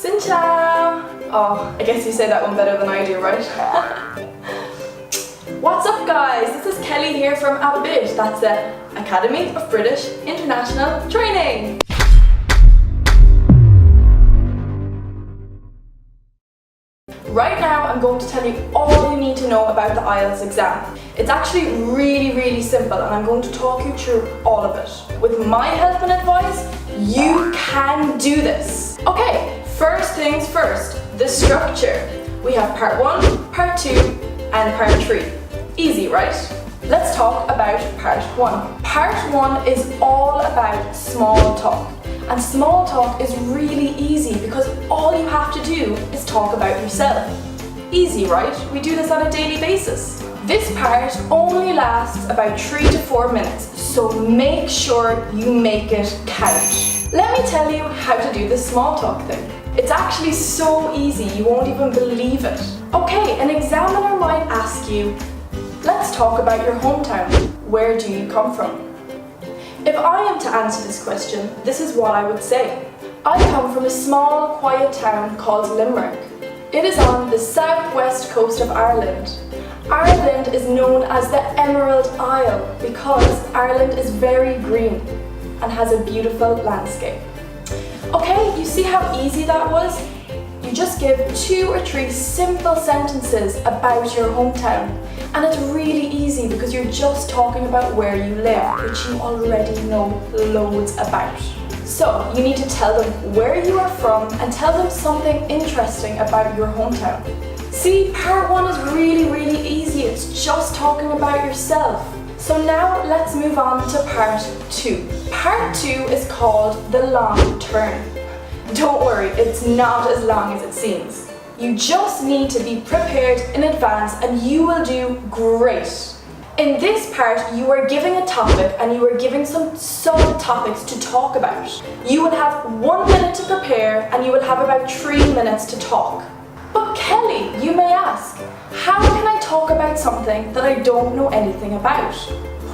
Xin chào! Oh, I guess you say that one better than I do, right? What's up guys? This is Kelly here from ABBIT, that's the Academy of British International Training. Right now I'm going to tell you all you need to know about the IELTS exam. It's actually really simple and I'm going to talk you through all of it. With my help and advice, you can do this. Okay, first things first, the structure. We have part 1, part 2 and part 3. Easy, right? Let's talk about part 1. Part 1 is all about small talk. And small talk is really easy because all you have to do is talk about yourself. Easy, right? We do this on a daily basis. This part only lasts about 3 to 4 minutes, so make sure you make it count. Let me tell you how to do this small talk thing. It's actually so easy, you won't even believe it. Okay, an examiner might ask you, let's talk about your hometown. Where do you come from? If I am to answer this question, this is what I would say. I come from a small, quiet town called Limerick. It is on the southwest coast of Ireland. Ireland is known as the Emerald Isle because Ireland is very green and has a beautiful landscape. Okay, you see how easy that was? You just give 2 or 3 simple sentences about your hometown. And it's really easy because you're just talking about where you live, which you already know loads about. So you need to tell them where you are from and tell them something interesting about your hometown. See, part 1 is really easy. It's just talking about yourself. So now let's move on to part 2. Part 2 is called the long turn. Don't worry, it's not as long as it seems. You just need to be prepared in advance and you will do great. In this part, you are giving a topic and you are giving some subtopics to talk about. You will have 1 minute to prepare and you will have about 3 minutes to talk. But Kelly, you may ask, how can I talk about something that I don't know anything about?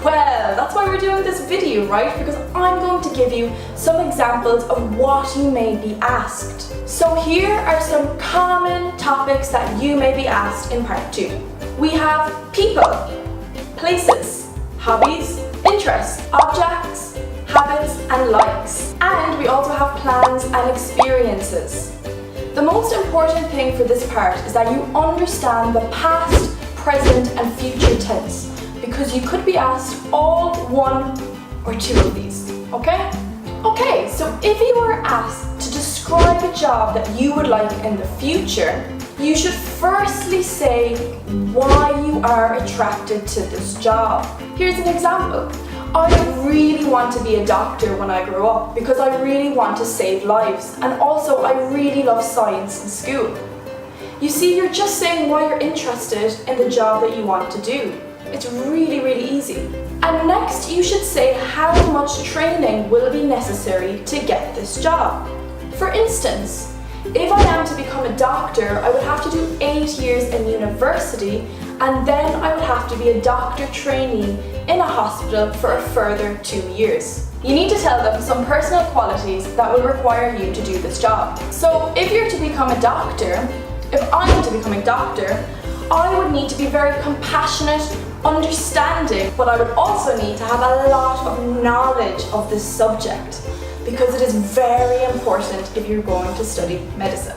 Well, that's why we're doing this video, right? Because I'm going to give you some examples of what you may be asked. So here are some common topics that you may be asked in part 2. We have people, places, hobbies, interests, objects, habits and likes. And we also have plans and experiences. The most important thing for this part is that you understand the past, present and future tense. Because you could be asked all 1 or 2 of these, okay? Okay, so if you were asked to describe a job that you would like in the future, you should firstly say why you are attracted to this job. Here's an example. I really want to be a doctor when I grow up because I really want to save lives, and also I really love science in school. You see, you're just saying why you're interested in the job that you want to do. It's really easy. And next you should say how much training will be necessary to get this job. For instance, if I am to become a doctor, I would have to do 8 years in university and then I would have to be a doctor trainee in a hospital for a further 2 years. You need to tell them some personal qualities that will require you to do this job. So if you're to become a doctor, if I am to become a doctor, I would need to be very compassionate, understanding, but I would also need to have a lot of knowledge of this subject because it is very important if you're going to study medicine.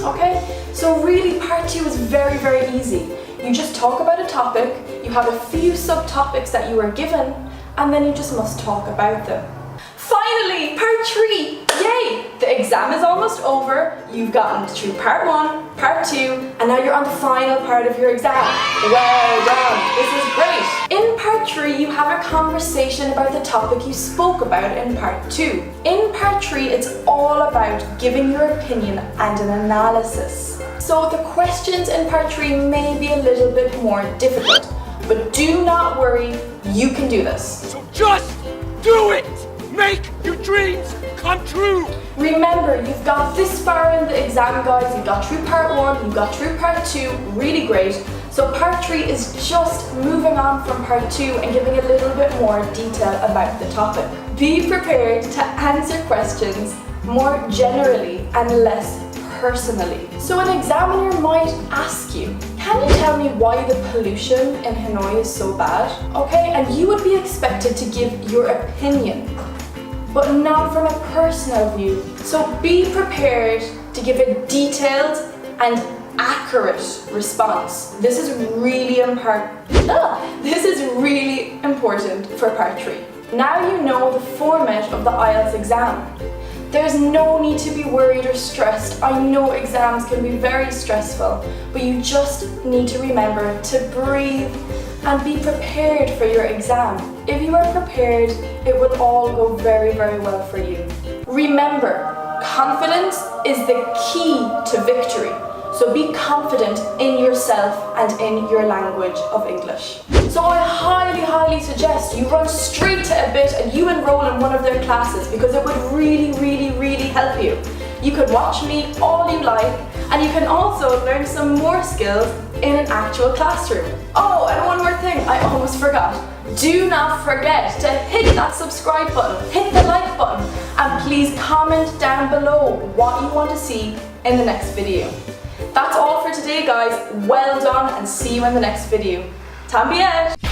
Okay, so really part 2 is very easy. You just talk about a topic, you have a few subtopics that you are given, and then you just must talk about them. Finally, part 3! Yay! The exam is almost over. You've gotten through part 1, part 2, and now you're on the final part of your exam. Well done! This is great! In part 3, you have a conversation about the topic you spoke about in part 2. In part 3, it's all about giving your opinion and an analysis. So the questions in part 3 may be a little bit more difficult, but do not worry, you can do this. So just do it! Make your dreams come true! Remember, you've got this far in the exam, guys. You've got through part 1, you've got through part 2, really great. So part 3 is just moving on from part 2 and giving a little bit more detail about the topic. Be prepared to answer questions more generally and less personally. So an examiner might ask you, can you tell me why the pollution in Hanoi is so bad? Okay, and you would be expected to give your opinion, but not from a personal view. So be prepared to give a detailed and accurate response. This is really important for part 3. Now you know the format of the IELTS exam. There's no need to be worried or stressed. I know exams can be very stressful, but you just need to remember to breathe and be prepared for your exam. If you are prepared, it will all go very, very well for you. Remember, confidence is the key to victory. So be confident in yourself and in your language of English. So I highly, highly suggest you run straight to a bit and you enroll in one of their classes, because it would really, really, really help you. You could watch me all you like, and you can also learn some more skills in an actual classroom. Oh, and one more thing, I almost forgot. Do not forget to hit that subscribe button, hit the like button, and please comment down below what you want to see in the next video. That's all for today, guys. Well done, and see you in the next video. Tam biet!